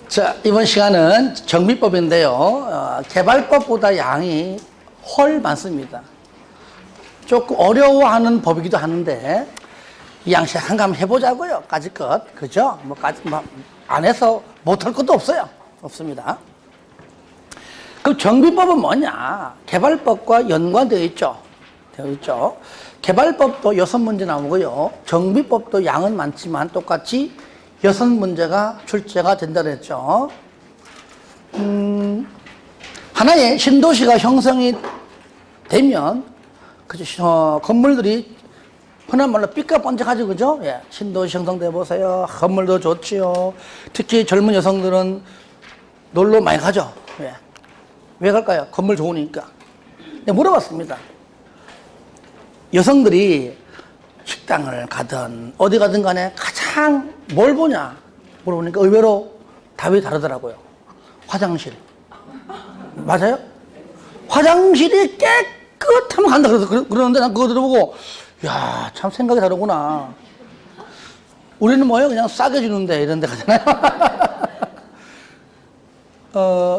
자, 이번 시간은 정비법인데요. 개발법보다 양이 훨 많습니다. 조금 어려워하는 법이기도 하는데, 이 양식 한번 해보자고요. 까짓것. 그죠? 안 해서 못할 것도 없어요. 없습니다. 그럼 정비법은 뭐냐? 개발법과 연관되어 있죠. 개발법도 6문제 나오고요. 정비법도 양은 많지만 똑같이 6문제가 출제가 된다 그랬죠. 하나의 신도시가 형성이 되면, 그죠? 건물들이 흔한 말로 삐까뻔쩍하죠, 그죠? 예, 신도시 형성돼 보세요. 건물도 좋지요. 특히 젊은 여성들은 놀러 많이 가죠. 예. 왜 갈까요? 건물 좋으니까. 네, 물어봤습니다. 여성들이 식당을 가든 어디 가든 간에 가장 뭘 보냐 물어보니까 의외로 답이 다르더라고요. 화장실. 맞아요? 화장실이 깨끗하면 간다 그러는데 난 그거 들어보고 야, 참 생각이 다르구나. 우리는 뭐예요? 그냥 싸게 주는데 이런 데 가잖아요.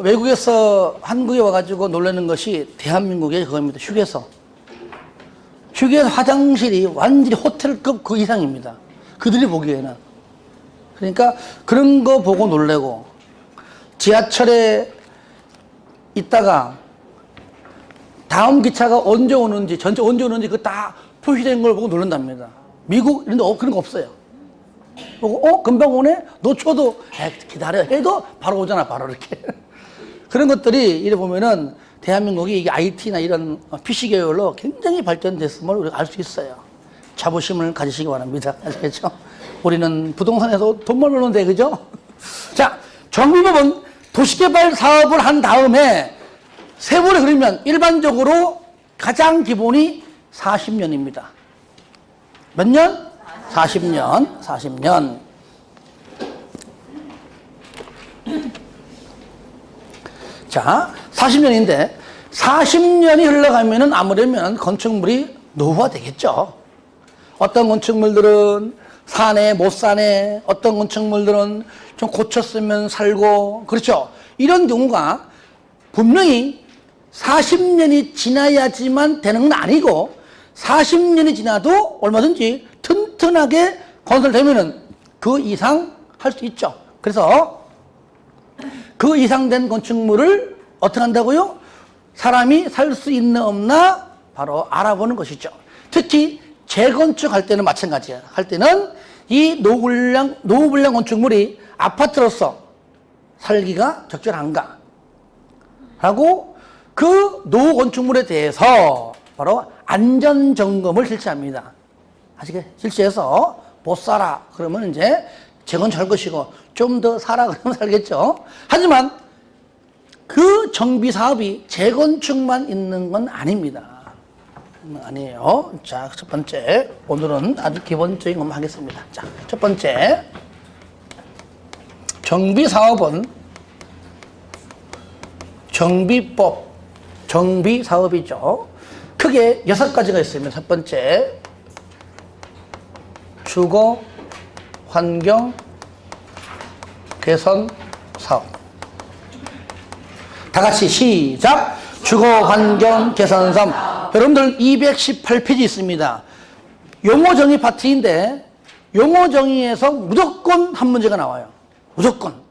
외국에서 한국에 와가지고 놀라는 것이 대한민국의 그겁니다. 휴게소 화장실이 완전히 호텔급 그 이상입니다. 그들이 보기에는. 그러니까 그런 거 보고 놀래고, 지하철에 있다가 다음 기차가 언제 오는지, 전체 언제 오는지 그 다 표시된 걸 보고 놀란답니다. 미국 이런 데 그런 거 없어요. 보고 금방 오네? 놓쳐도 기다려 해도 바로 오잖아, 바로 이렇게. 그런 것들이 이래 보면은 대한민국이 이게 IT나 이런 PC 계열로 굉장히 발전됐음을 우리가 알 수 있어요. 자부심을 가지시기 바랍니다. 아시겠죠? 우리는 부동산에서 돈만 벌는데, 그죠? 자, 정비법은 도시개발 사업을 한 다음에 세월을 그리면 일반적으로 가장 기본이 40년입니다. 몇 년? 40년. 자, 40년인데 40년이 흘러가면은 아무래면 건축물이 노후화 되겠죠. 어떤 건축물들은 사네 못 사네, 어떤 건축물들은 좀 고쳤으면 살고, 그렇죠. 이런 경우가 분명히 40년이 지나야지만 되는 건 아니고 40년이 지나도 얼마든지 튼튼하게 건설되면은 그 이상 할 수 있죠. 그래서 그 이상 된 건축물을 어떻게 한다고요? 사람이 살 수 있나 없나 바로 알아보는 것이죠. 특히 재건축할 때는 마찬가지예요. 할 때는 이 노후불량 건축물이 아파트로서 살기가 적절한가 하고 그 노후 건축물에 대해서 바로 안전점검을 실시합니다. 아시겠죠? 실시해서 못 살아 그러면 이제 재건축할 것이고 좀 더 살아 그러면 살겠죠. 하지만 그 정비 사업이 재건축만 있는 건 아닙니다. 아니에요. 자, 첫 번째 오늘은 아주 기본적인 것만 하겠습니다. 자, 첫 번째 정비 사업은 정비법, 정비 사업이죠. 크게 6가지가 있습니다. 첫 번째 주거 환경 개선 사업. 다 같이 시작. 주거 환경 개선 사업. 여러분들 218페이지 있습니다. 용어 정의 파트인데 용어 정의에서 무조건 한 문제가 나와요. 무조건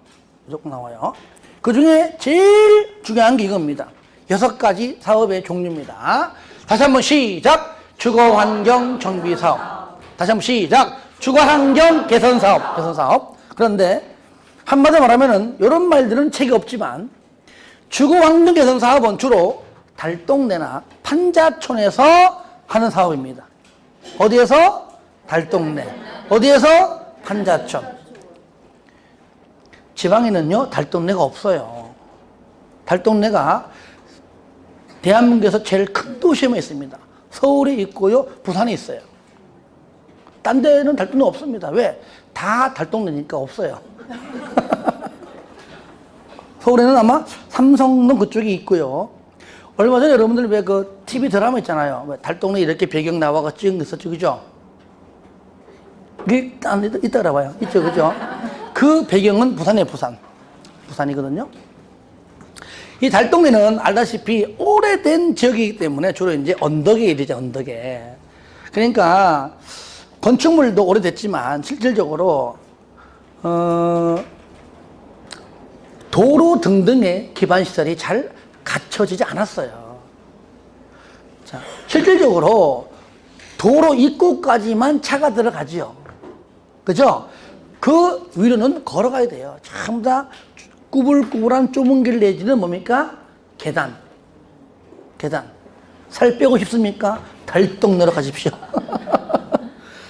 나와요. 그 중에 제일 중요한 게 이겁니다. 6가지 사업의 종류입니다. 다시 한번 시작. 주거 환경 정비 사업. 다시 한번 시작. 주거 환경 개선 사업. 그런데 한마디로 말하면은 이런 말들은 책이 없지만 주거 환경 개선 사업은 주로 달동네나 판자촌에서 하는 사업입니다. 어디에서? 달동네. 어디에서? 판자촌. 지방에는요, 달동네가 없어요. 달동네가 대한민국에서 제일 큰 도시에만 있습니다. 서울에 있고요, 부산에 있어요. 딴 데는 달동네 없습니다. 왜? 다 달동네니까 없어요. 서울에는 아마 삼성동 그쪽이 있고요. 얼마 전에 여러분들 왜 그 TV 드라마 있잖아요. 왜 달동네 이렇게 배경 나와가 찍은 거 있었죠, 그죠? 이따 알아봐요. 있죠, 그죠? 그 배경은 부산이에요, 부산. 부산이거든요. 이 달동네는 알다시피 오래된 지역이기 때문에 주로 이제 언덕에 이르죠, 언덕에. 그러니까 건축물도 오래됐지만 실질적으로 도로 등등의 기반 시설이 잘 갖춰지지 않았어요. 자, 실질적으로 도로 입구까지만 차가 들어가지요. 그죠? 그 위로는 걸어가야 돼요. 전부 다 꾸불꾸불한 좁은 길 내지는 뭡니까? 계단. 살 빼고 싶습니까? 달동네로 가십시오.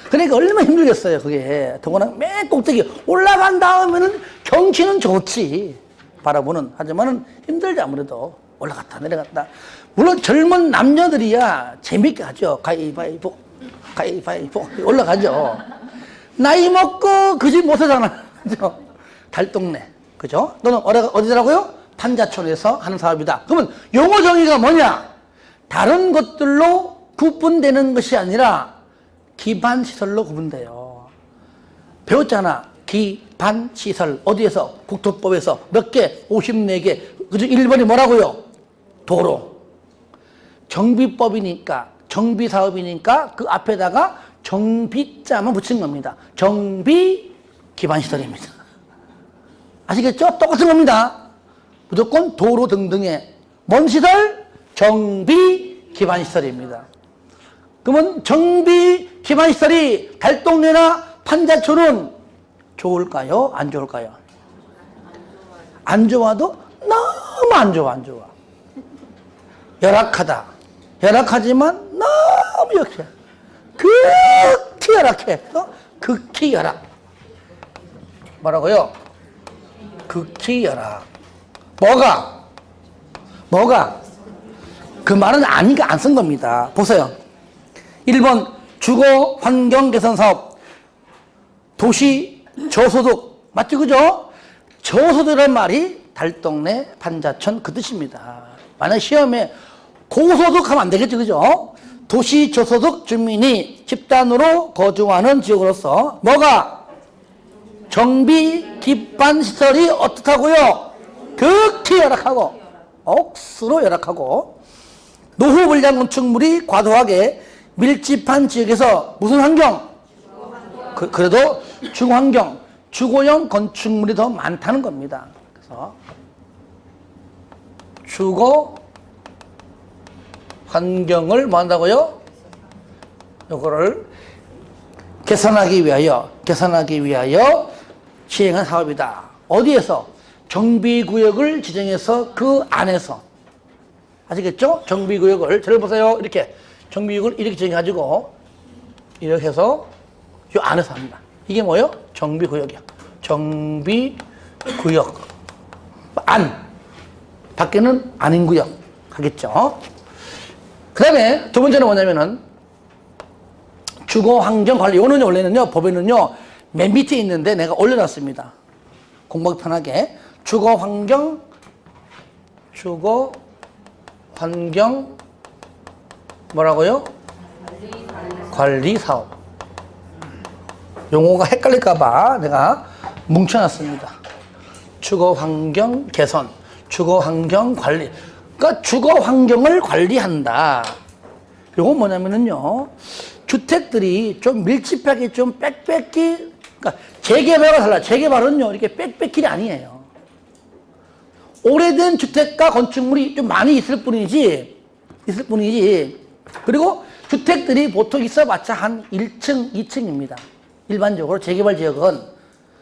그러니까 얼마나 힘들겠어요, 그게. 더구나 맨 꼭대기 올라간 다음에는 경치는 좋지. 바라보는. 하지만은 힘들지, 아무래도. 올라갔다 내려갔다. 물론 젊은 남녀들이야 재밌게 하죠. 가위바위보 올라가죠. 나이 먹고 그 집 못하잖아. 그죠? 달동네. 그죠? 너는 어디더라고요? 판자촌에서 하는 사업이다. 그러면 용어 정의가 뭐냐? 다른 것들로 구분되는 것이 아니라 기반시설로 구분돼요. 배웠잖아. 기반시설. 어디에서? 국토법에서. 몇 개? 54개. 그죠? 1번이 뭐라고요? 도로. 정비법이니까, 정비사업이니까 그 앞에다가 정비자만 붙인 겁니다. 정비 기반시설입니다. 아시겠죠? 똑같은 겁니다. 무조건 도로 등등의 뭔 시설? 정비 기반시설입니다. 그러면 정비 기반시설이 달동네나 판자촌은 좋을까요? 안 좋을까요? 안 좋아도 너무 안 좋아. 열악하다. 열악하지만 너무 역해. 극히 열악해. 극히 열악. 뭐라고요? 극히 열악. 뭐가? 그 말은 아니까 안 쓴 겁니다. 보세요. 1번 주거 환경 개선 사업. 도시 저소득. 맞죠? 그죠? 저소득이라는 말이 달동네 판자촌 그 뜻입니다. 만약 시험에 고소득 하면 안 되겠죠. 그죠? 도시 저소득 주민이 집단으로 거주하는 지역으로서 뭐가? 정비 기반 시설이 어떻다고요? 극히 열악하고 억수로 열악하고 노후 불량 건축물이 과도하게 밀집한 지역에서 무슨 환경? 그래도 주거환경, 주거용 건축물이 더 많다는 겁니다. 그래서 주거 환경을 뭐 한다고요? 요거를 개선하기 위하여 시행한 사업이다. 어디에서? 정비구역을 지정해서 그 안에서. 아시겠죠? 정비구역을, 잘 보세요. 이렇게. 정비구역을 이렇게 지정해가지고, 이렇게 해서 요 안에서 합니다. 이게 뭐예요? 정비구역이야. 정비구역. 밖에는 아닌 구역. 하겠죠? 그 다음에 두 번째는 뭐냐면은, 주거환경관리. 요거는 원래는요, 법에는요, 맨 밑에 있는데 내가 올려놨습니다. 공부하기 편하게. 주거환경 뭐라고요? 관리사업. 용어가 헷갈릴까봐 내가 뭉쳐놨습니다. 주거환경 개선, 주거환경 관리. 그러니까 주거환경을 관리한다. 요건 뭐냐면은요, 주택들이 좀 밀집하게 좀 빽빽히, 그러니까 재개발과 달라. 재개발은요, 이렇게 빽빽히 아니에요. 오래된 주택과 건축물이 좀 많이 있을 뿐이지. 그리고 주택들이 보통 있어봤자 한 1층, 2층입니다. 일반적으로 재개발 지역은.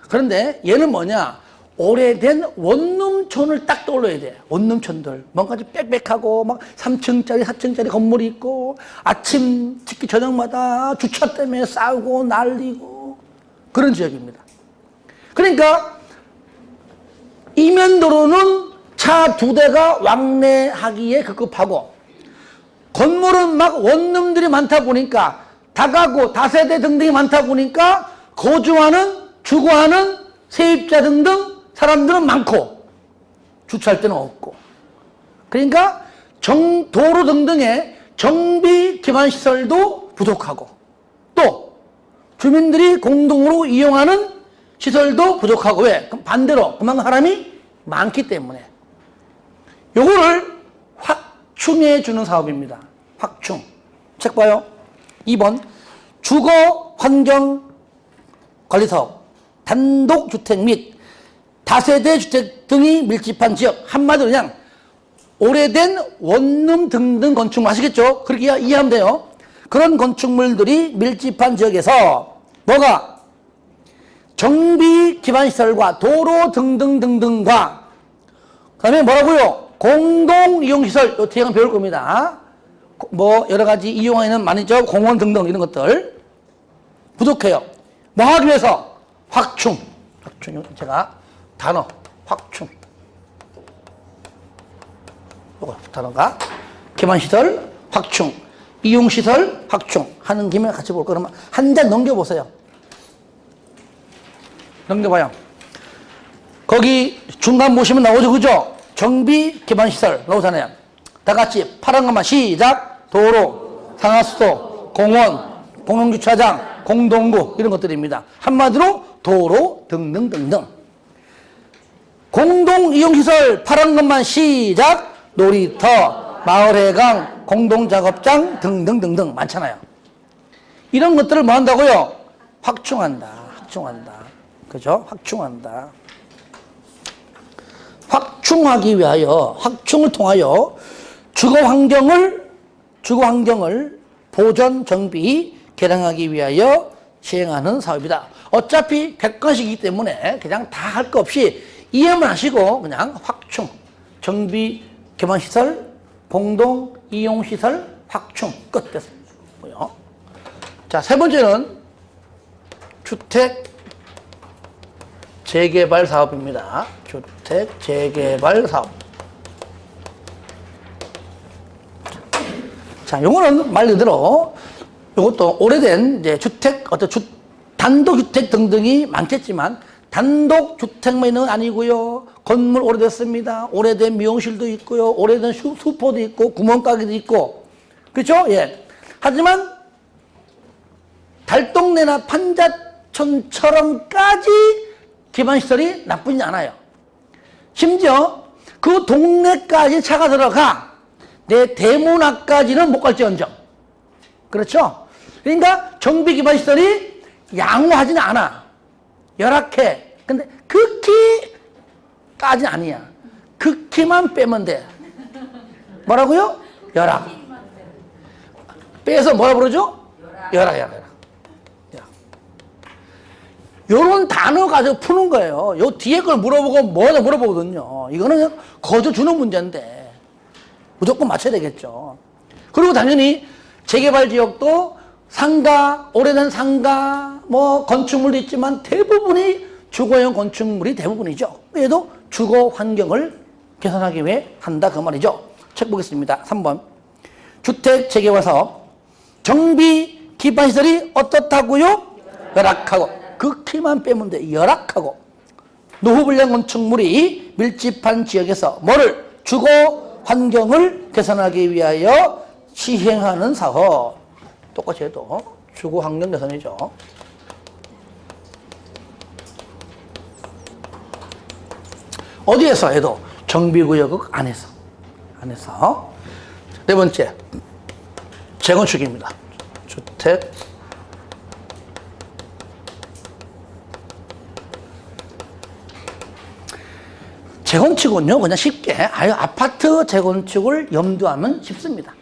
그런데 얘는 뭐냐? 오래된 원룸촌을 딱 떠올려야 돼. 원룸촌들. 뭔가 좀 빽빽하고, 막 3층짜리, 4층짜리 건물이 있고, 아침, 특히 저녁마다 주차 때문에 싸우고 난리고, 그런 지역입니다. 그러니까, 이면도로는 차 2대가 왕래하기에 급급하고, 건물은 막 원룸들이 많다 보니까, 다가구, 다세대 등등이 많다 보니까, 거주하는, 주거하는 세입자 등등 사람들은 많고, 주차할 데는 없고. 그러니까, 도로 등등의 정비 기반 시설도 부족하고, 또, 주민들이 공동으로 이용하는 시설도 부족하고, 왜? 그럼 반대로, 그만큼 사람이 많기 때문에 요거를 확충해 주는 사업입니다. 확충. 책 봐요. 2번 주거 환경 관리 사업. 단독주택 및 다세대 주택 등이 밀집한 지역. 한마디로 그냥 오래된 원룸 등등 건축물 아시겠죠? 그렇게 이해하면 돼요. 그런 건축물들이 밀집한 지역에서 뭐가 정비 기반 시설과 도로 등등등등과 그다음에 뭐라고요? 공동 이용 시설. 요 뒤에 배울 겁니다. 뭐 여러 가지 이용하는 많이죠. 공원 등등 이런 것들 부족해요. 뭐 하기 위해서 확충. 확충 제가 단어 확충. 요거 단어가 기반 시설 확충, 이용 시설 확충 하는 김에 같이 볼 거면 한 장 넘겨보세요. 넘겨봐요. 거기 중간 보시면 나오죠, 그죠? 정비 기반 시설 나오잖아요. 다 같이 파란 것만 시작. 도로, 상하수도, 공원, 공영주차장, 공동구 이런 것들입니다. 한마디로 도로 등등등등. 공동이용시설 파란 것만 시작. 놀이터, 마을회관, 공동작업장 등등등등 많잖아요. 이런 것들을 뭐 한다고요? 확충한다. 확충한다. 그죠? 확충한다. 확충하기 위하여, 확충을 통하여 주거 환경을 보전, 정비, 개량하기 위하여 시행하는 사업이다. 어차피 객관식이기 때문에 그냥 다 할 거 없이 이해만 하시고 그냥 확충, 정비, 개방시설, 공동, 이용시설, 확충 끝 됐고요. 자, 세 번째는 주택 재개발 사업입니다. 주택 재개발 사업. 자, 요거는 말 그대로 요것도 오래된 이제 주택, 단독주택 등등이 많겠지만 단독주택만 있는 건 아니고요. 건물 오래됐습니다. 오래된 미용실도 있고요. 오래된 슈퍼도 있고 구멍가게도 있고. 그렇죠? 예. 하지만 달동네나 판자촌처럼까지 기반시설이 나쁘지 않아요. 심지어 그 동네까지 차가 들어가 내 대문 앞까지는 못 갈지언정. 그렇죠? 그러니까 정비 기반시설이 양호하지는 않아. 열악해. 근데 극히까지는 아니야. 극히만 빼면 돼. 뭐라고요? 열악. 빼서 뭐라 부르죠? 열악. 요런 단어 가지고 푸는 거예요. 요 뒤에 걸 물어보고 뭐다 물어보거든요. 이거는 그냥 거저 주는 문제인데 무조건 맞춰야 되겠죠. 그리고 당연히 재개발 지역도 상가, 오래된 상가, 뭐 건축물도 있지만 대부분이 주거용 건축물이 대부분이죠. 얘도 주거 환경을 개선하기 위해 한다 그 말이죠. 책 보겠습니다. 3번. 주택 재개발 사업. 정비 기반시설이 어떻다고요? 열악하고. 극히만 빼면 돼. 열악하고. 노후불량 건축물이 밀집한 지역에서 뭐를? 주거 환경을 개선하기 위하여 시행하는 사업. 똑같이 해도 주거 환경 개선이죠. 어디에서 해도 정비구역 안에서. 네 번째, 재건축입니다. 주택 재건축은요, 그냥 쉽게 아파트 재건축을 염두하면 쉽습니다.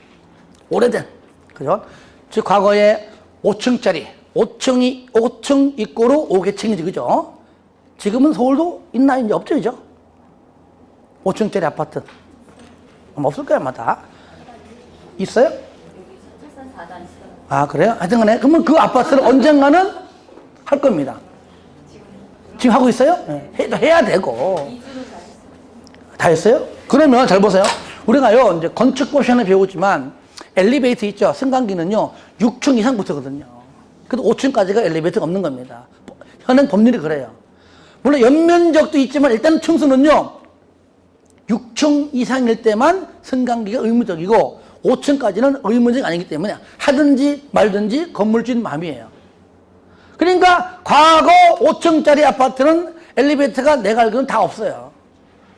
오래된, 그죠? 즉 과거에 5층짜리 5층 입구로 5계층이지, 그죠? 지금은 서울도 있나 이제 없죠, 그죠? 5층짜리 아파트 없을 거야 아마. 있어요? 아, 그래요? 하여튼간에 그러면 그 아파트를 언젠가는 할 겁니다. 지금 하고 있어요? 네. 해야 되고. 다 했어요? 그러면 잘 보세요. 우리가요 이제 건축법 시간에 배우지만 엘리베이터 있죠. 승강기는요 6층 이상부터거든요. 그래도 5층까지가 엘리베이터가 없는 겁니다. 현행 법률이 그래요. 물론 연면적도 있지만 일단 층수는요 6층 이상일 때만 승강기가 의무적이고 5층까지는 의무적이 아니기 때문에 하든지 말든지 건물주인 마음이에요. 그러니까 과거 5층짜리 아파트는 엘리베이터가 내가 알기로는 다 없어요.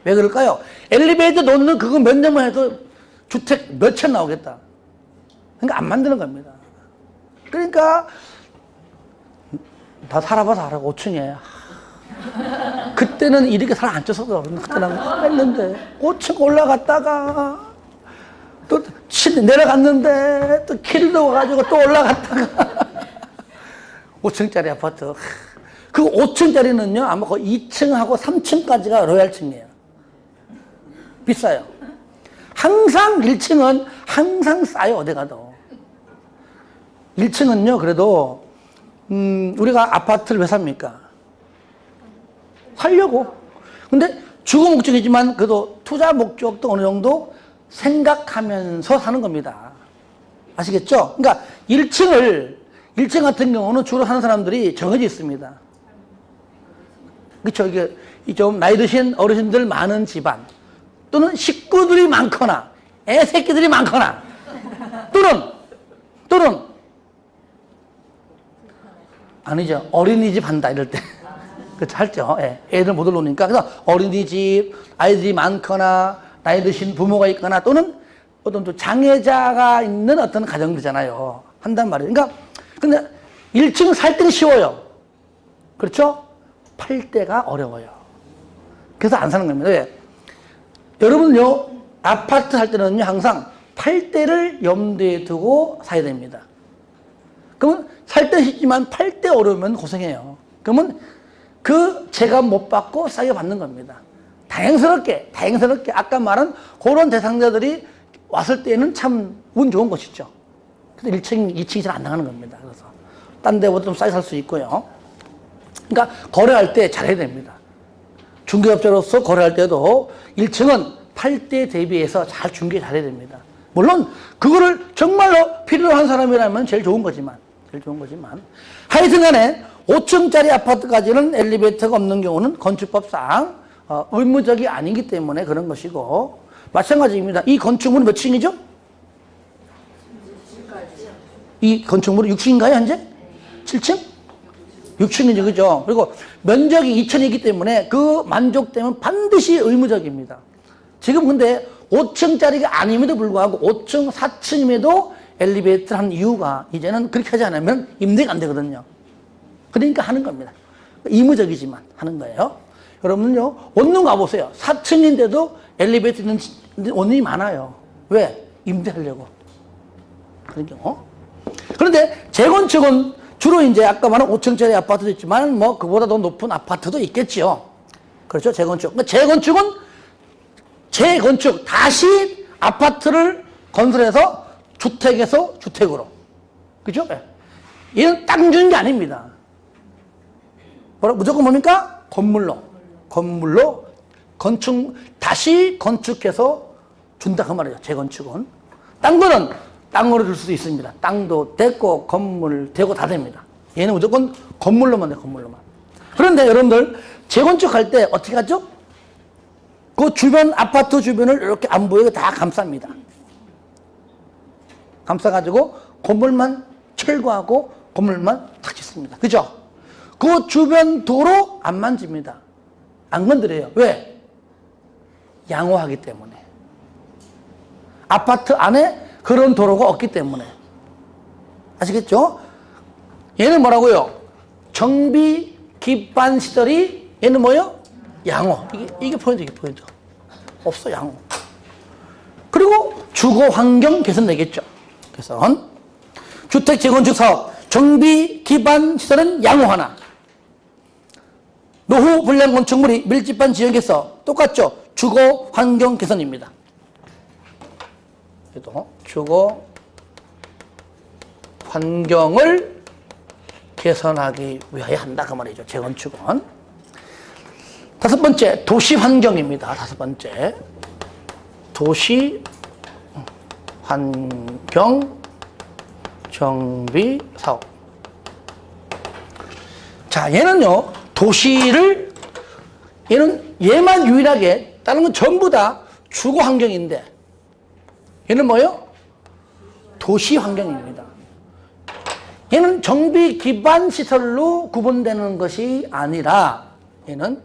왜 그럴까요? 엘리베이터 놓는 그거 몇 년만 해도 주택 몇 채 나오겠다. 그러니까 안 만드는 겁니다. 그러니까 다 살아봐서 알아. 5층에. 그때는 이렇게 살 안 쪄서 그때는 했는데 5층 올라갔다가 또 내려갔는데 또 길도 가지고 또 올라갔다가 5층짜리 아파트. 그 5층짜리는요 아마 거의 2층하고 3층까지가 로얄층이에요. 비싸요. 항상 1층은 항상 싸요. 어디 가도. 1층은요 그래도 우리가 아파트를 왜 삽니까? 살려고. 근데 주거 목적이지만 그래도 투자 목적도 어느 정도 생각하면서 사는 겁니다. 아시겠죠? 그러니까 1층 같은 경우는 주로 사는 사람들이 정해져 있습니다. 그렇죠? 이게 좀 나이 드신 어르신들 많은 집안 또는 식구들이 많거나 애 새끼들이 많거나 또는 아니죠. 어린이집 한다 이럴 때 그렇죠 할죠. 예. 애들 못 올라오니까 그래서 어린이집 아이들이 많거나 나이 드신 부모가 있거나 또는 어떤 또 장애자가 있는 어떤 가정들이잖아요. 한단 말이에요. 그러니까 근데 1층 살 때는 쉬워요. 그렇죠? 팔 때가 어려워요. 그래서 안 사는 겁니다. 왜? 여러분요 아파트 살 때는요 항상 팔 때를 염두에 두고 사야 됩니다. 그러면 살 때 쉽지만 팔 때 어려우면 고생해요. 그러면 그 제값 못 받고 싸게 받는 겁니다. 다행스럽게 아까 말한 그런 대상자들이 왔을 때는 참 운 좋은 것이죠. 근데 1층, 2층이 잘 안 나가는 겁니다. 그래서 딴 데보다 좀 싸게 살 수 있고요. 그러니까 거래할 때 잘해야 됩니다. 중개업자로서 거래할 때도 1층은 팔 때 대비해서 잘 중개 잘해야 됩니다. 물론 그거를 정말로 필요한 사람이라면 제일 좋은 거지만 하여튼간에 5층짜리 아파트까지는 엘리베이터가 없는 경우는 건축법상 의무적이 아니기 때문에 그런 것이고 마찬가지입니다. 이 건축물은 몇 층이죠? 이 건축물은 6층인가요 현재? 7층? 6층이죠 그죠? 그리고 면적이 2층이기 때문에 그 만족되면 반드시 의무적입니다. 지금 근데 5층짜리가 아님에도 불구하고 5층, 4층임에도 엘리베이터를 한 이유가 이제는 그렇게 하지 않으면 임대가 안 되거든요. 그러니까 하는 겁니다. 의무적이지만 하는 거예요. 여러분요, 원룸 가보세요. 4층인데도 엘리베이터 있는 원룸이 많아요. 왜? 임대하려고. 그런 경우. 그런데 재건축은 주로 이제 아까 말한 5층짜리 아파트도 있지만 뭐 그보다 더 높은 아파트도 있겠지요. 그렇죠? 재건축. 그러니까 재건축 다시 아파트를 건설해서 주택에서 주택으로. 그죠? 얘는 땅 주는 게 아닙니다. 무조건 뭡니까? 건물로 다시 건축해서 준다 그 말이에요. 재건축은. 딴 거는 땅으로 줄 수도 있습니다. 땅도 되고 건물 되고 다 됩니다. 얘는 무조건 건물로만 돼. 건물로만. 그런데 여러분들 재건축할 때 어떻게 하죠? 그 주변 아파트 주변을 이렇게 안 보이게 다 감쌉니다. 감싸가지고 건물만 철거하고 건물만 탁 짓습니다. 그죠? 그 주변 도로 안 만집니다. 안 건드려요. 왜? 양호하기 때문에. 아파트 안에 그런 도로가 없기 때문에. 아시겠죠? 얘는 뭐라고요? 정비 기반 시설이 얘는 뭐예요? 양호. 이게 포인트, 이게 포인트. 없어, 양호. 그리고 주거 환경 개선 되겠죠. 개선. 주택 재건축 사업 정비 기반 시설은 양호하나 노후 불량 건축물이 밀집한 지역에서 똑같죠. 주거 환경 개선입니다. 그래도 주거 환경을 개선하기 위하여 한다 그 말이죠. 재건축은. 다섯 번째 도시 환경입니다. 다섯 번째 도시 환경 정비 사업. 자, 얘는요 도시를 얘만 유일하게 다른 건 전부 다 주거 환경인데 얘는 뭐예요? 도시 환경입니다. 얘는 정비 기반 시설로 구분되는 것이 아니라 얘는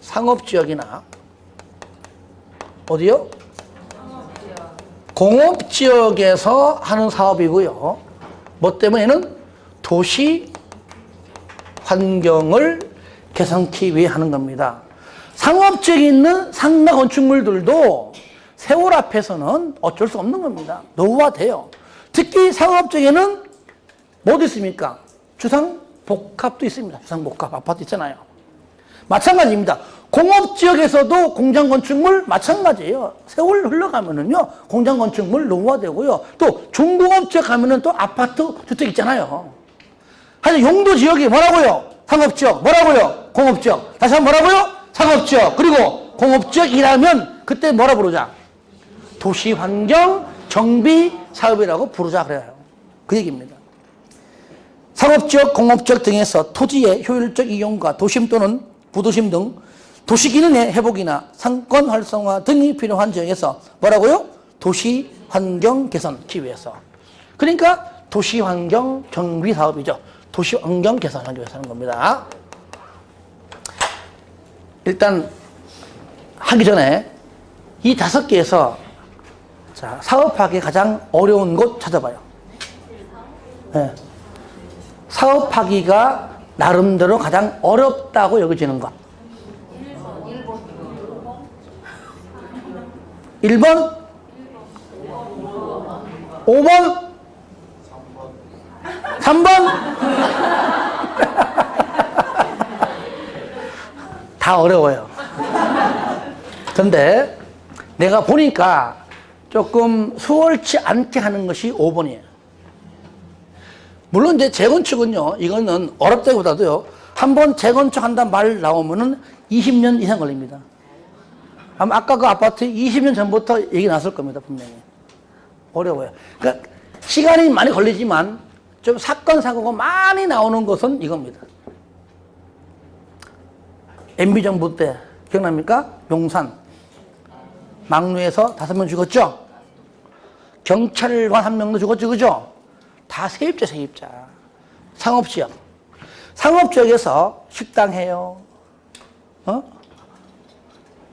상업지역이나 어디요? 공업지역에서 하는 사업이고요. 뭐 때문에는 도시 환경을 개선하기 위해 하는 겁니다. 상업지역에 있는 상가 건축물들도 세월 앞에서는 어쩔 수 없는 겁니다. 노후화돼요. 특히 상업지역에는 뭐도 있습니까? 주상복합도 있습니다. 주상복합 아파트 있잖아요. 마찬가지입니다. 공업지역에서도 공장건축물 마찬가지예요. 세월 흘러가면은요, 공장건축물 노후화되고요. 또 중공업지역 가면은 또 아파트 주택 있잖아요. 하여튼 용도지역이 뭐라고요? 상업지역. 뭐라고요? 공업지역. 다시 한번 뭐라고요? 상업지역. 그리고 공업지역이라면 그때 뭐라 부르자? 도시환경 정비사업이라고 부르자 그래요. 그 얘기입니다. 상업지역, 공업지역 등에서 토지의 효율적 이용과 도심 또는 부도심 등 도시 기능의 회복이나 상권 활성화 등이 필요한 지역에서 뭐라고요? 도시 환경 개선하기 위해서. 그러니까 도시 환경 정비 사업이죠. 도시 환경 개선하기 위해서 하는 겁니다. 일단 하기 전에 이 5개에서 자, 사업하기 가장 어려운 곳 찾아봐요. 네. 사업하기가 나름대로 가장 어렵다고 여겨지는 것. 1번? 5번? 3번? 다 어려워요. 근데 내가 보니까 조금 수월치 않게 하는 것이 5번이에요. 물론 이제 재건축은요, 이거는 어렵다기보다도요, 한번 재건축한다는 말 나오면은 20년 이상 걸립니다. 아마 아까 그 아파트 20년 전부터 얘기 났을 겁니다, 분명히. 어려워요. 그러니까 시간이 많이 걸리지만 좀 사건, 사고가 많이 나오는 것은 이겁니다. MB정부 때 기억납니까? 용산. 막루에서 5명 죽었죠? 경찰관 1명도 죽었죠, 그죠? 다 세입자, 세입자. 상업지역. 상업지역에서 식당 해요.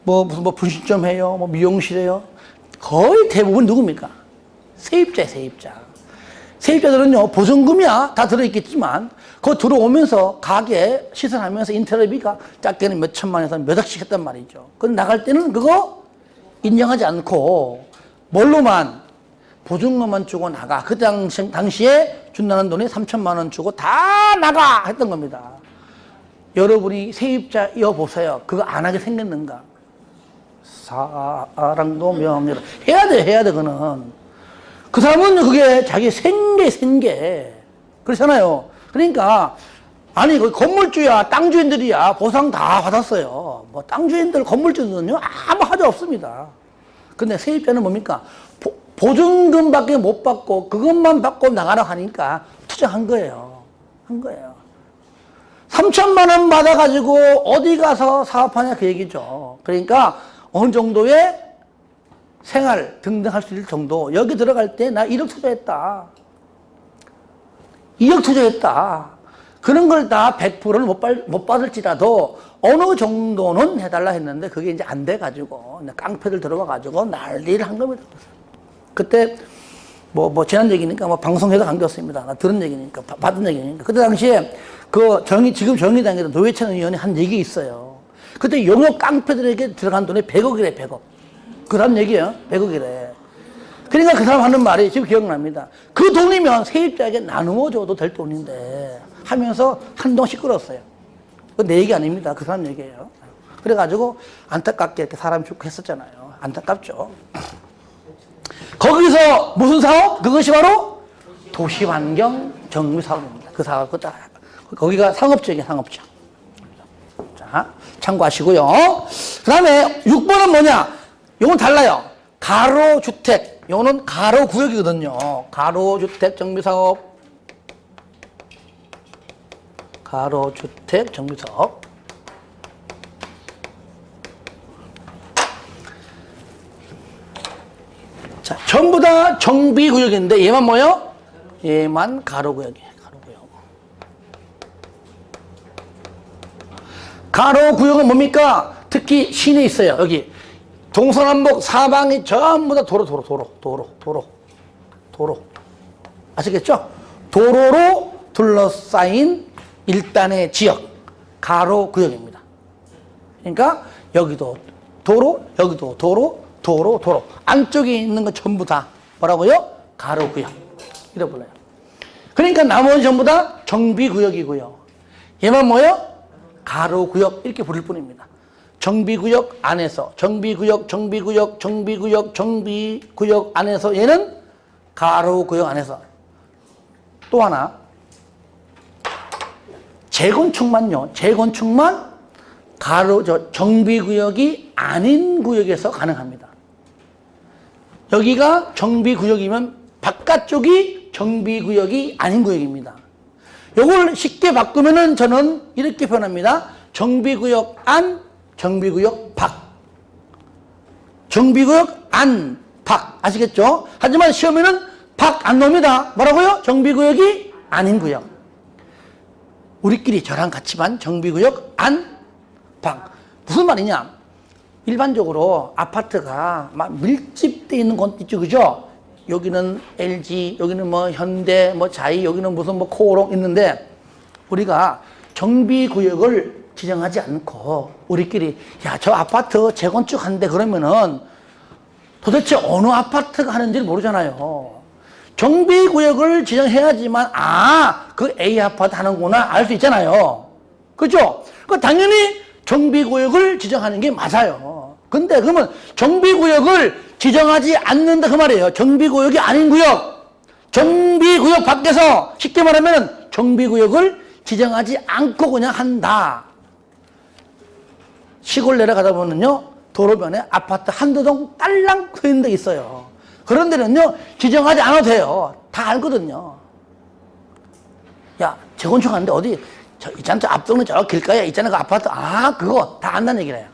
무슨 분식점 해요. 미용실 해요. 거의 대부분 누굽니까? 세입자예요, 세입자. 세입자들은요, 보증금이야 다 들어있겠지만, 그거 들어오면서 가게 시설하면서 인테리어비가 작게는 몇 천만에서 몇 억씩 했단 말이죠. 근데 나갈 때는 그거 인정하지 않고, 뭘로만? 보증금만 주고 나가. 그 당시에 준다는 돈이 3천만 원 주고 다 나가! 했던 겁니다. 여러분이 세입자여 보세요. 그거 안 하게 생겼는가? 사랑도 명예로. 해야 돼, 그거는. 그 사람은 그게 자기 생계. 그렇잖아요. 그러니까, 아니, 그 건물주야, 땅주인들이야, 보상 다 받았어요. 뭐, 땅주인들, 건물주들은요, 아무 하자 없습니다. 근데 세입자는 뭡니까? 보증금밖에 못 받고 그것만 받고 나가라 하니까 투자한 거예요. 한 거예요. 3천만 원 받아가지고 어디 가서 사업하냐 그 얘기죠. 그러니까 어느 정도의 생활 등등 할 수 있을 정도. 여기 들어갈 때 나 1억 투자했다. 2억 투자했다. 그런 걸 다 100%를 못 받을지라도 어느 정도는 해달라 했는데 그게 이제 안 돼가지고 깡패들 들어와가지고 난리를 한 겁니다. 그때 지난 얘기니까 방송에도 관계없습니다. 나 들은 얘기니까 받은 얘기니까. 그때 당시에 지금 정의당에도 노회찬 의원이 한 얘기 있어요. 그때 용역 깡패들에게 들어간 돈이 100억이래 100억. 그 사람 얘기예요. 100억이래. 그러니까 그 사람 하는 말이 지금 기억납니다. 그 돈이면 세입자에게 나누어 줘도 될 돈인데 하면서 한동안 시끄러웠어요. 내 얘기 아닙니다. 그 사람 얘기예요. 그래가지고 안타깝게 이렇게 사람 죽고 했었잖아요. 안타깝죠. 거기서 무슨 사업? 그것이 바로 도시환경 정비 사업입니다. 그 사업, 거기가 상업지역이에요, 상업지역. 자, 참고하시고요. 그 다음에 6번은 뭐냐? 요건 달라요. 가로주택. 요거는 가로구역이거든요. 가로주택 정비 사업. 가로주택 정비 사업. 자, 전부 다 정비구역인데 얘만 뭐요? 얘만 가로구역이에요. 가로구역. 가로구역은 뭡니까? 특히 시내에 있어요. 여기 동서남북 사방이 전부 다 도로. 아시겠죠? 도로로 둘러싸인 일단의 지역, 가로구역입니다. 그러니까 여기도 도로, 여기도 도로. 안쪽에 있는 거 전부 다 뭐라고요? 가로구역. 이래 불러요. 그러니까 나머지 전부 다 정비구역이고요. 얘만 뭐요? 가로구역 이렇게 부를 뿐입니다. 정비구역 안에서 정비구역 안에서 얘는 가로구역 안에서. 또 하나 재건축만 정비구역이 아닌 구역에서 가능합니다. 여기가 정비구역이면 바깥쪽이 정비구역이 아닌 구역입니다. 요걸 쉽게 바꾸면은 저는 이렇게 표현합니다. 정비구역 안, 정비구역 밖. 정비구역 안, 밖. 아시겠죠? 하지만 시험에는 밖 안 나옵니다. 뭐라고요? 정비구역이 아닌 구역. 우리끼리 저랑 같이만 정비구역 안, 밖. 무슨 말이냐? 일반적으로 아파트가 막 밀집되어 있는 곳 있죠, 그죠? 여기는 LG, 여기는 뭐 현대, 뭐 자이, 여기는 무슨 뭐 코오롱 있는데 우리가 정비구역을 지정하지 않고 우리끼리 야, 저 아파트 재건축한대 그러면은 도대체 어느 아파트가 하는지를 모르잖아요. 정비구역을 지정해야지만 그 A 아파트 하는구나 알 수 있잖아요. 그죠? 그 당연히 정비구역을 지정하는 게 맞아요. 근데 그러면 정비구역을 지정하지 않는다 그 말이에요. 정비구역이 아닌 구역. 정비구역 밖에서 쉽게 말하면 정비구역을 지정하지 않고 그냥 한다. 시골 내려가다 보면요. 도로변에 아파트 한두 동 딸랑 서 있는 데 있어요. 그런 데는요. 지정하지 않아도 돼요. 다 알거든요. 야, 재건축하는데 어디 있잖아, 저 앞동네 저 길가에 있잖아, 그 아파트. 그거 다 안다는 얘기래요.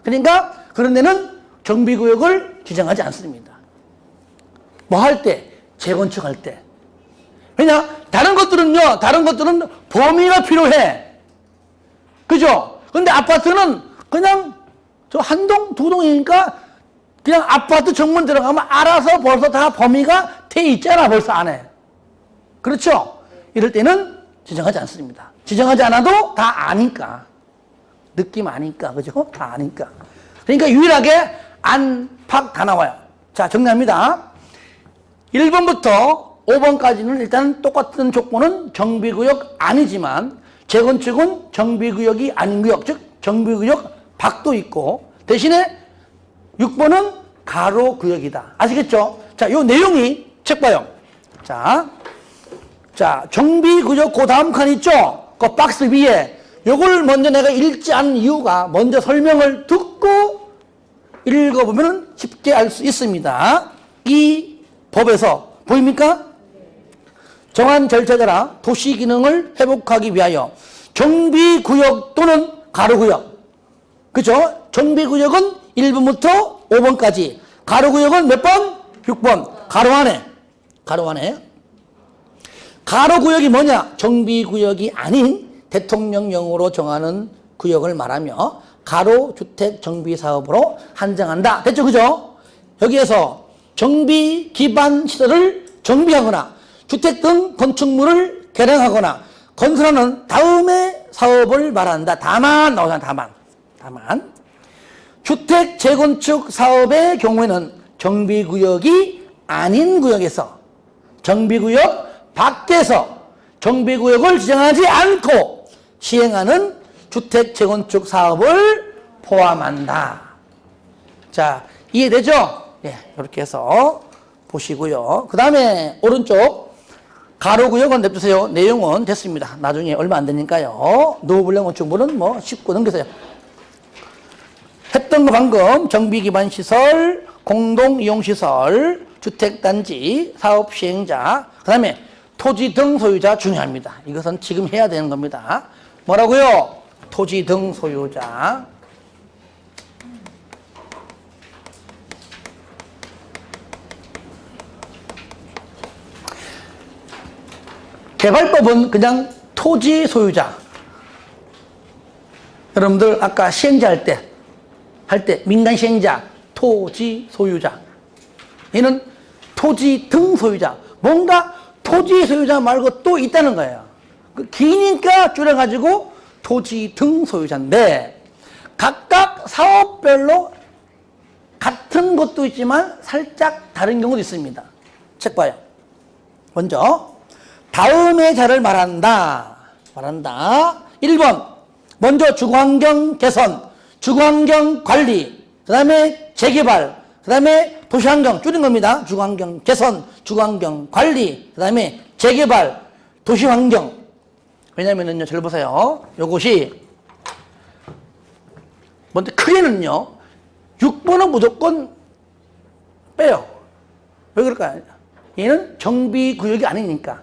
그러니까 그런 데는 정비구역을 지정하지 않습니다. 뭐 할 때? 재건축할 때. 왜냐? 다른 것들은 범위가 필요해. 그죠? 근데 아파트는 그냥 저 한 동, 두 동이니까 그냥 아파트 정문 들어가면 알아서 벌써 다 범위가 돼 있잖아, 벌써 안에. 그렇죠? 이럴 때는 지정하지 않습니다. 지정하지 않아도 다 아니까. 느낌 아니까. 그죠? 다 아니까. 그러니까 유일하게 안, 팍 다 나와요. 자, 정리합니다. 1번부터 5번까지는 일단 똑같은 조건은 정비구역 아니지만 재건축은 정비구역이 아닌 구역, 즉 정비구역 밖도 있고 대신에 6번은 가로구역이다. 아시겠죠? 자, 요 내용이 책 봐요. 자, 정비구역 그 다음 칸 있죠? 그 박스 위에 요걸 먼저 내가 읽지 않은 이유가 먼저 설명을 듣고 읽어보면 쉽게 알 수 있습니다. 이 법에서 보입니까? 정한 절차에 따라 도시 기능을 회복하기 위하여 정비구역 또는 가로구역. 그죠? 정비구역은 1번부터 5번까지. 가로구역은 몇 번? 6번. 가로 안에. 가로구역이 뭐냐? 정비구역이 아닌 대통령령으로 정하는 구역을 말하며 가로주택 정비사업으로 한정한다. 됐죠? 그죠? 여기에서 정비 기반 시설을 정비하거나 주택 등 건축물을 개량하거나 건설하는 다음의 사업을 말한다. 다만 나오잖아. 다만 주택 재건축 사업의 경우에는 정비구역이 아닌 구역에서 정비구역 밖에서 정비구역을 지정하지 않고 시행하는 주택 재건축 사업을 포함한다. 자, 이해되죠? 예, 이렇게 해서 보시고요. 그 다음에 오른쪽 가로구역은 냅두세요. 내용은 됐습니다. 나중에 얼마 안 되니까요. 노후불량 건축물은 뭐 쉽고 넘기세요. 했던 거 방금 정비기반시설, 공동이용시설, 주택단지, 사업시행자, 그 다음에 토지 등 소유자 중요합니다. 이것은 지금 해야 되는 겁니다. 뭐라고요? 토지 등 소유자. 개발법은 그냥 토지 소유자. 여러분들 아까 시행자 할 때 민간 시행자 토지 소유자. 얘는 토지 등 소유자. 뭔가 토지 소유자 말고 또 있다는 거예요. 기니까 줄여가지고 토지 등 소유자인데 각각 사업별로 같은 것도 있지만 살짝 다른 경우도 있습니다. 책 봐요. 먼저 다음의 자를 말한다. 1번 먼저 주거환경 개선, 주거환경 관리, 그 다음에 재개발, 그 다음에 도시환경 줄인 겁니다. 주거환경 개선, 주거환경 관리, 그 다음에 재개발, 도시환경. 왜냐면은요, 잘 보세요. 요것이 먼저 크게는요 6번은 무조건 빼요. 왜 그럴까요? 얘는 정비구역이 아니니까.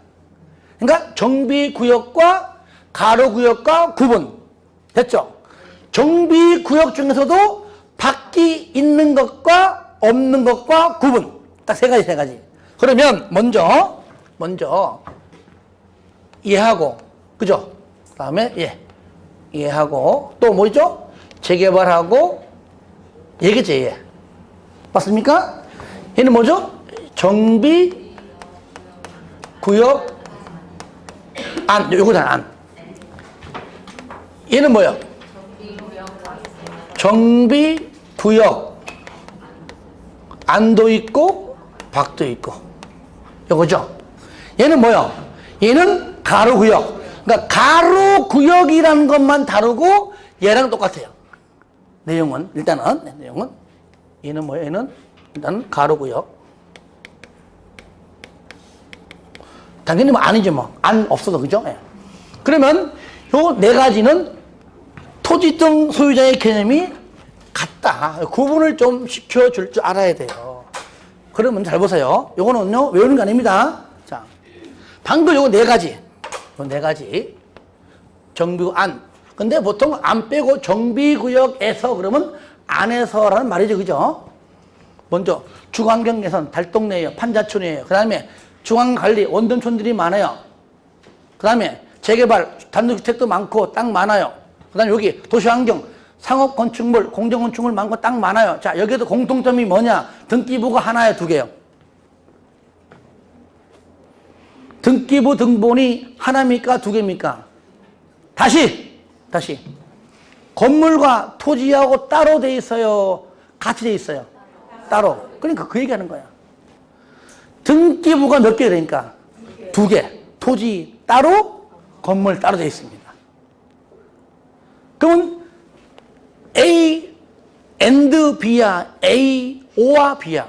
그러니까 정비구역과 가로구역과 구분. 됐죠? 정비구역 중에서도 밖이 있는 것과 없는 것과 구분. 딱 세 가지. 그러면 먼저 이해하고, 그죠? 그 다음에 이해하고, 또 뭐 있죠? 재개발하고, 얘겠지, 얘. 맞습니까? 얘는 뭐죠? 정비, 구역, 안, 요거잖아, 안. 얘는 뭐야? 정비, 구역, 안도 있고, 밖도 있고. 요거죠? 얘는 뭐야? 얘는 가로구역. 그러니까 가로구역이라는 것만 다루고 얘랑 똑같아요. 내용은 일단은 내용은 얘는 뭐예요? 얘는 일단 가로구역. 당연히 뭐 아니죠 뭐. 안 없어도 그죠? 예. 그러면 요 네 가지는 토지 등 소유자의 개념이 같다. 구분을 좀 시켜줄 줄 알아야 돼요. 그러면 잘 보세요. 요거는요 외우는 게 아닙니다. 자, 방금 요거 네 가지. 요 네 가지. 정비구 안. 근데 보통 안 빼고 정비구역에서 그러면 안에서라는 말이죠. 그죠? 먼저 주거환경 개선, 달동네예요. 판자촌이에요. 그 다음에 중앙관리, 원룸촌들이 많아요. 그 다음에 재개발, 단독주택도 많고 땅 많아요. 그 다음에 여기 도시환경, 상업건축물, 공정건축물 많고 땅 많아요. 자, 여기에도 공통점이 뭐냐? 등기부가 하나예요, 두 개요. 등기부 등본이 하나입니까? 두 개입니까? 다시 건물과 토지하고 따로 돼 있어요? 같이 돼 있어요? 따로. 그러니까 그 얘기하는 거야. 등기부가 몇 개 되니까? 두 개. 토지 따로, 건물 따로 돼 있습니다. 그러면 A and B야? A, O와 B야?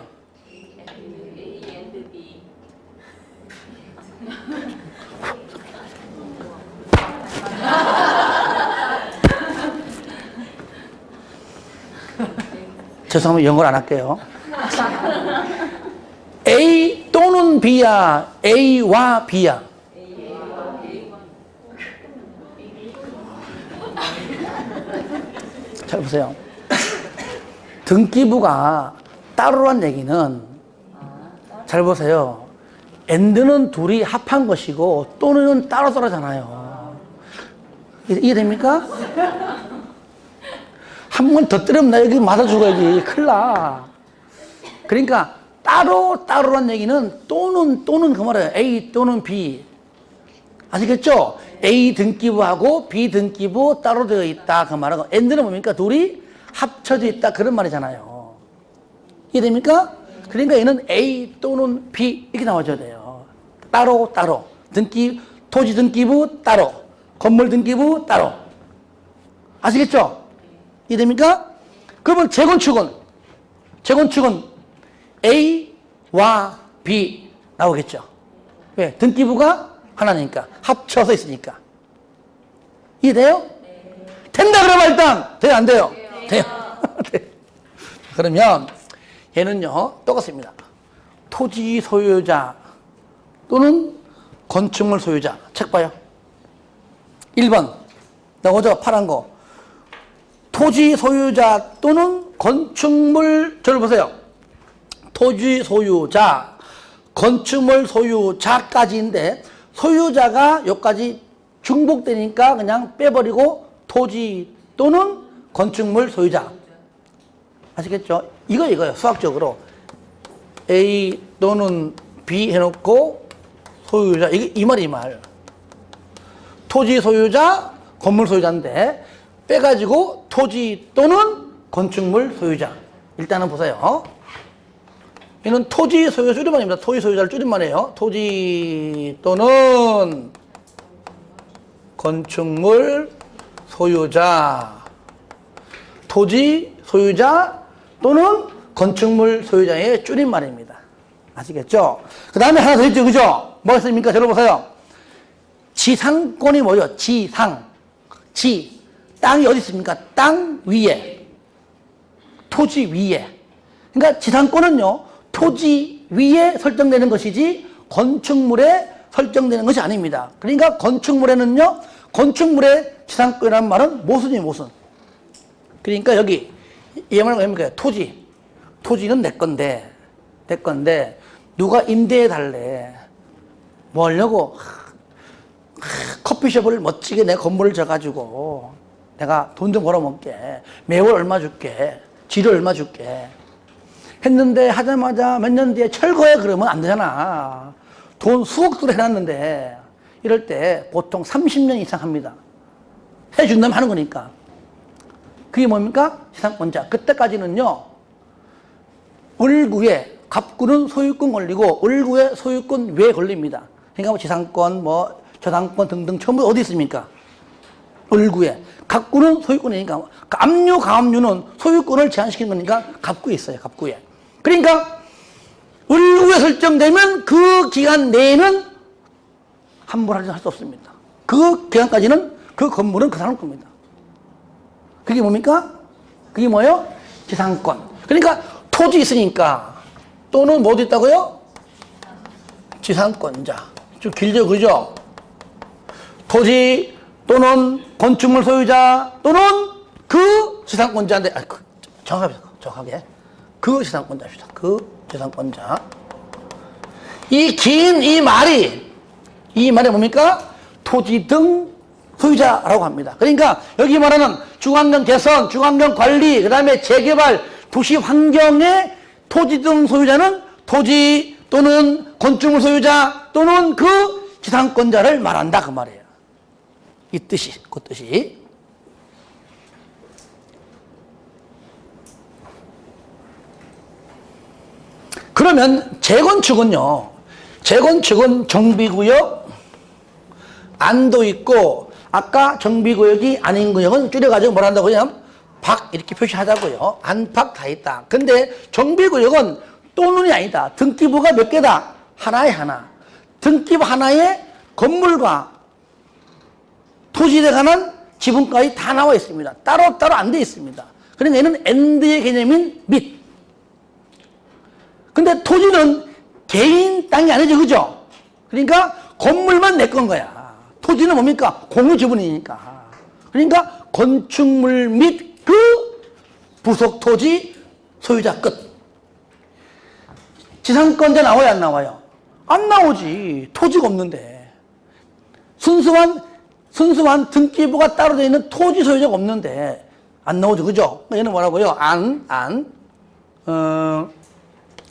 죄송합니다. 영어를 안 할게요. A 또는 B야? A와 B야? 잘 보세요. 등기부가 따로란 얘기는 잘 보세요. and는 둘이 합한 것이고 또는 따로잖아요. 이해됩니까? 한 번 더 때리면 나 여기 맞아 죽어야지. 큰일 나. 그러니까 따로란 얘기는 또는 그 말이에요. A 또는 B. 아시겠죠? A 등기부하고 B 등기부 따로 되어 있다. 그 말하고 and는 뭡니까? 둘이 합쳐져 있다. 그런 말이잖아요. 이해됩니까? 그러니까 얘는 A 또는 B 이렇게 나와줘야 돼요. 따로. 토지 등기부 따로. 건물 등기부 따로. 아시겠죠? 이해됩니까? 그러면 재건축은 A와 B 나오겠죠. 왜? 등기부가 하나니까. 합쳐서 있으니까. 이해돼요? 네. 된다 그러면 일단 돼요 안 돼요? 돼요. 네. 그러면 얘는요 똑같습니다. 토지 소유자 또는 건축물 소유자. 책 봐요. 1번 나오죠? 파란 거. 토지 소유자 또는 건축물, 저를 보세요. 토지 소유자, 건축물 소유자까지인데 소유자가 여기까지 중복되니까 그냥 빼버리고 토지 또는 건축물 소유자. 아시겠죠? 이거예요. 수학적으로. A 또는 B 해놓고 소유자. 이 말이 이 말. 토지 소유자, 건물 소유자인데 빼가지고 토지 또는 건축물 소유자. 일단은 보세요. 이는 토지 소유자 줄임말입니다. 토지 소유자를 줄임말이에요. 토지 또는 건축물 소유자. 토지 소유자 또는 건축물 소유자의 줄임말입니다. 아시겠죠? 그 다음에 하나 더 있죠. 그죠? 뭐가 있습니까? 저를 보세요. 지상권이 뭐죠? 지상. 땅이 어디 있습니까? 땅 위에. 토지 위에. 그러니까 지상권은요, 토지 위에 설정되는 것이지 건축물에 설정되는 것이 아닙니다. 그러니까 건축물에는요, 건축물의 지상권이라는 말은 모순이에요, 모순. 그러니까 여기 이 말은 뭡니까? 토지는 내 건데 누가 임대해 달래. 뭐 하려고? 커피숍을 멋지게 내 건물을 져가지고 내가 돈 좀 벌어먹게. 매월 얼마 줄게. 지료 얼마 줄게. 했는데 하자마자 몇 년 뒤에 철거해 그러면 안 되잖아. 돈 수억수로 해놨는데 이럴 때 보통 30년 이상 합니다. 해준다면 하는 거니까. 그게 뭡니까? 지상권자. 그때까지는요, 을구에, 갑구는 소유권 걸리고, 을구에 소유권 외에 걸립니다. 그러니까 뭐 지상권, 뭐 저당권 등등 전부 어디 있습니까? 을구에. 갑구는 소유권이니까, 압류, 가압류는 소유권을 제한시키는 거니까 갑구에 있어요, 갑구에. 그러니까, 을구에 설정되면 그 기간 내에는 함부로 할 수 없습니다. 그 기간까지는 그 건물은 그 사람 겁니다. 그게 뭡니까? 그게 뭐예요? 지상권. 그러니까 토지 있으니까 또는 뭐 어디 있다고요? 지상권자. 좀 길죠, 그죠? 토지 또는 건축물 소유자 또는 그 지상권자인데, 정확하게. 그 지상권자입니다. 그 지상권자. 이 긴 이 말이 뭡니까? 토지 등 소유자라고 합니다. 그러니까 여기 말하는 중앙경 개선, 중앙경 관리, 그 다음에 재개발, 도시 환경의 토지 등 소유자는 토지 또는 건축물 소유자 또는 그 지상권자를 말한다 그 말이에요. 이 뜻이, 그 뜻이. 그러면 재건축은요, 재건축은 정비구역, 안도 있고, 아까 정비구역이 아닌 구역은 줄여가지고 뭘 한다고 그냥 박 이렇게 표시하자고요. 안팎 다 있다. 근데 정비구역은 또는이 아니다. 등기부가 몇 개다? 하나에 하나. 등기부 하나에 건물과 토지에 관한 지분까지 다 나와 있습니다. 따로따로 안 돼 있습니다. 그러니까 얘는 엔드의 개념인 및. 근데 토지는 개인 땅이 아니죠. 그죠? 그러니까 건물만 내 건 거야. 토지는 뭡니까? 공유 지분이니까. 그러니까 건축물 및 그 부속 토지 소유자 끝. 지상권자 나와요, 안 나와요? 안 나오지. 토지가 없는데. 순수한 등기부가 따로 되어 있는 토지 소유자가 없는데 안 나오죠, 그죠? 얘는 뭐라고요?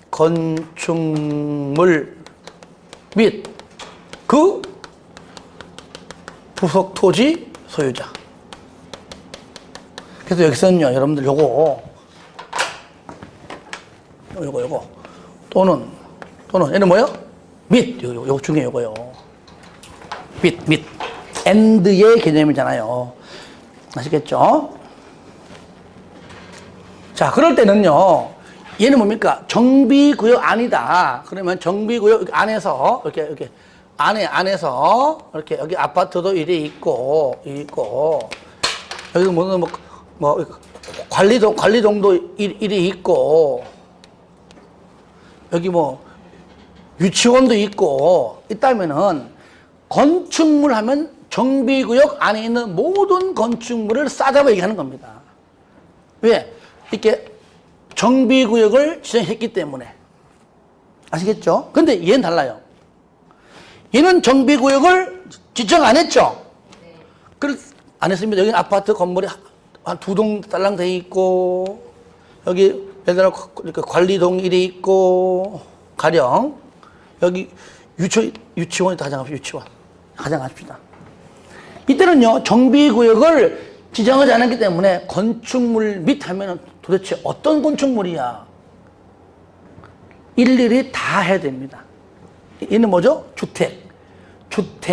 건축물 및 그 부속 토지 소유자. 그래서 여기서는요, 여러분들 요거 또는 얘는 뭐예요? 및 요거 중에 요거요. 및 and의 개념이잖아요. 아시겠죠? 자, 그럴 때는요, 얘는 뭡니까? 정비구역 아니다. 그러면 정비구역 안에서 이렇게 안에서 이렇게 여기 아파트도 이리 있고 여기도 뭐 관리동도 이리 있고 여기 뭐 유치원도 있고 있다면은 건축물 하면 정비구역 안에 있는 모든 건축물을 싸잡아 얘기하는 겁니다. 왜? 이렇게 정비구역을 지정했기 때문에. 아시겠죠? 근데 얘는 달라요. 얘는 정비구역을 지정 안 했죠? 안 했습니다. 여기는 아파트 건물이 한 2동 딸랑 돼 있고, 여기 예를 들어 이렇게 관리동 일이 있고 가령 여기 유치원이 가정합시다. 유치원 가정합시다. 이때는요 정비구역을 지정하지 않았기 때문에 건축물 및 하면은 도대체 어떤 건축물이야 일일이 다 해야 됩니다. 얘는 뭐죠? 주택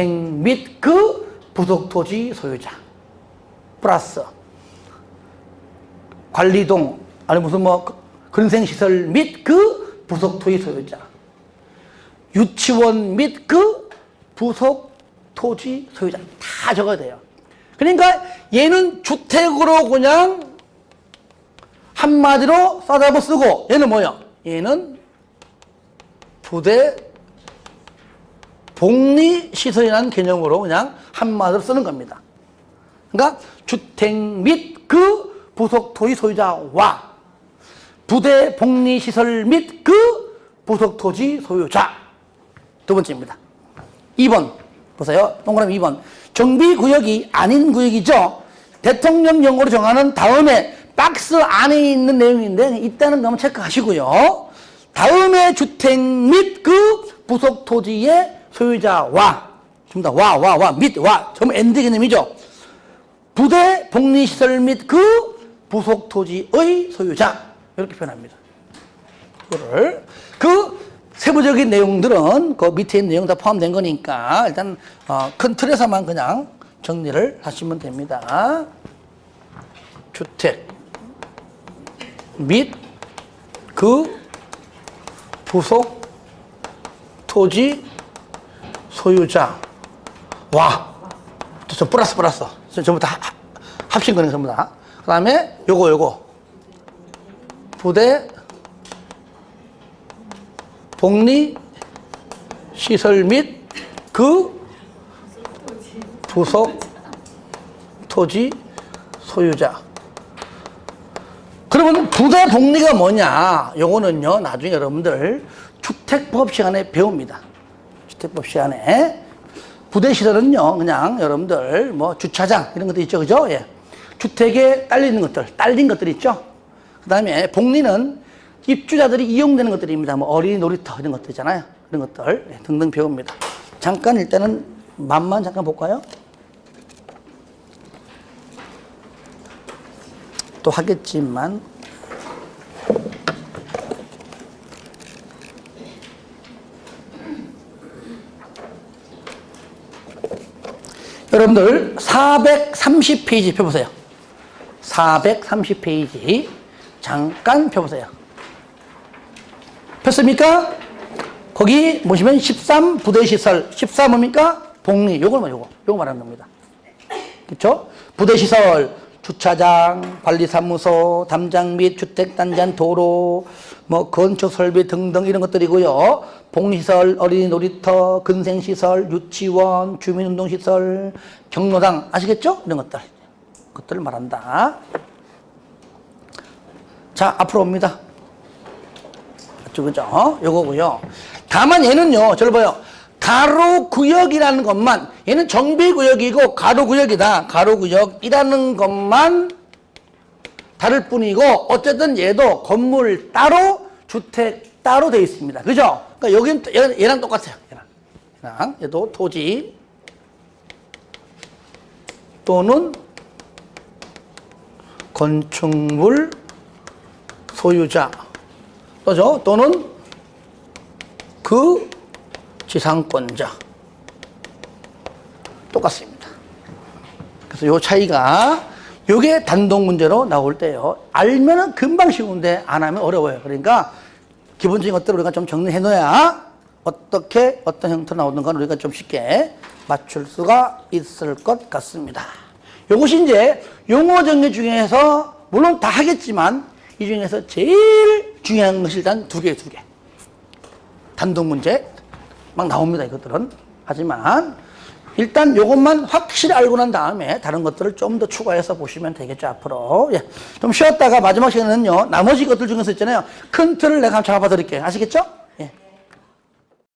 및 그 부속 토지 소유자 플러스 관리동 아니 무슨 뭐 근생시설 및 그 부속 토지 소유자 유치원 및 그 부속 토지 소유자 다 적어야 돼요. 그러니까 얘는 주택으로 그냥 한마디로 싸잡아 쓰고 얘는 뭐예요? 얘는 부대 복리시설이라는 개념으로 그냥 한마디로 쓰는 겁니다. 그러니까 주택 및 그 부속 토지 소유자와 부대 복리시설 및 그 부속 토지 소유자 두 번째입니다. 2번 보세요. 동그라미 2번 정비구역이 아닌 구역이죠. 대통령령으로 정하는 다음에 박스 안에 있는 내용인데 있다는 거 한번 체크하시고요. 다음에 주택 및 그 부속 토지의 소유자와 전부 다 및 전부 엔드 개념이죠. 부대 복리시설 및 그 부속 토지의 소유자 이렇게 표현합니다. 이거를 그 세부적인 내용들은 그 밑에 있는 내용 다 포함된 거니까 일단 큰 틀에서만 그냥 정리를 하시면 됩니다. 주택 및 그 부속 토지 소유자 와 저 플러스 전부 다 합친 거네 전부 다. 그 다음에 요거 부대 복리 시설 및 그 부속 토지 소유자. 그러면 부대 복리가 뭐냐? 요거는요 나중에 여러분들 주택법 시간에 배웁니다. 주택법 시간에 부대 시설은요 그냥 여러분들 뭐 주차장 이런 것도 있죠, 그죠? 예. 주택에 딸린 것들 있죠. 그 다음에 복리는 입주자들이 이용되는 것들입니다. 뭐 어린이 놀이터 이런 것들 있잖아요. 이런 것들 등등 배웁니다. 잠깐 일단은 맛만 잠깐 볼까요? 또 하겠지만 여러분들 430페이지 펴보세요. 430페이지 잠깐 펴보세요. 폈습니까? 거기 보시면 13 부대시설 14 뭡니까? 복리 요거 말하는 겁니다. 그렇죠? 부대시설 주차장, 관리사무소, 담장 및 주택단지한 도로, 뭐 건축설비 등등 이런 것들이고요. 복리시설, 어린이 놀이터, 근생시설, 유치원, 주민운동시설, 경로당 아시겠죠? 이런 것들을 말한다. 자, 앞으로 옵니다. 맞죠, 그죠? 요거고요. 다만 얘는요, 저를 봐요. 가로구역이라는 것만, 얘는 정비구역이고 가로구역이다. 가로구역이라는 것만 다를 뿐이고, 어쨌든 얘도 건물 따로, 주택 따로 되어 있습니다. 그죠? 그러니까 여기는 얘랑 똑같아요. 얘도 토지 또는 건축물 소유자 또죠? 또는 그 지상권자 똑같습니다. 그래서 요 차이가 요게 단독 문제로 나올 때요. 알면은 금방 쉬운데 안 하면 어려워요. 그러니까 기본적인 것들을 우리가 좀 정리해 놓아야 어떻게 어떤 형태로 나오는가 우리가 좀 쉽게 맞출 수가 있을 것 같습니다. 요것이 이제 용어 정리 중에서 물론 다 하겠지만 이 중에서 제일 중요한 것이 일단 두 개. 단독 문제 막 나옵니다. 이것들은. 하지만 일단 요것만 확실히 알고 난 다음에 다른 것들을 좀 더 추가해서 보시면 되겠죠. 앞으로. 예. 좀 쉬었다가 마지막 시간에는요. 나머지 것들 중에서 있잖아요. 큰 틀을 내가 한번 잡아 드릴게요. 아시겠죠?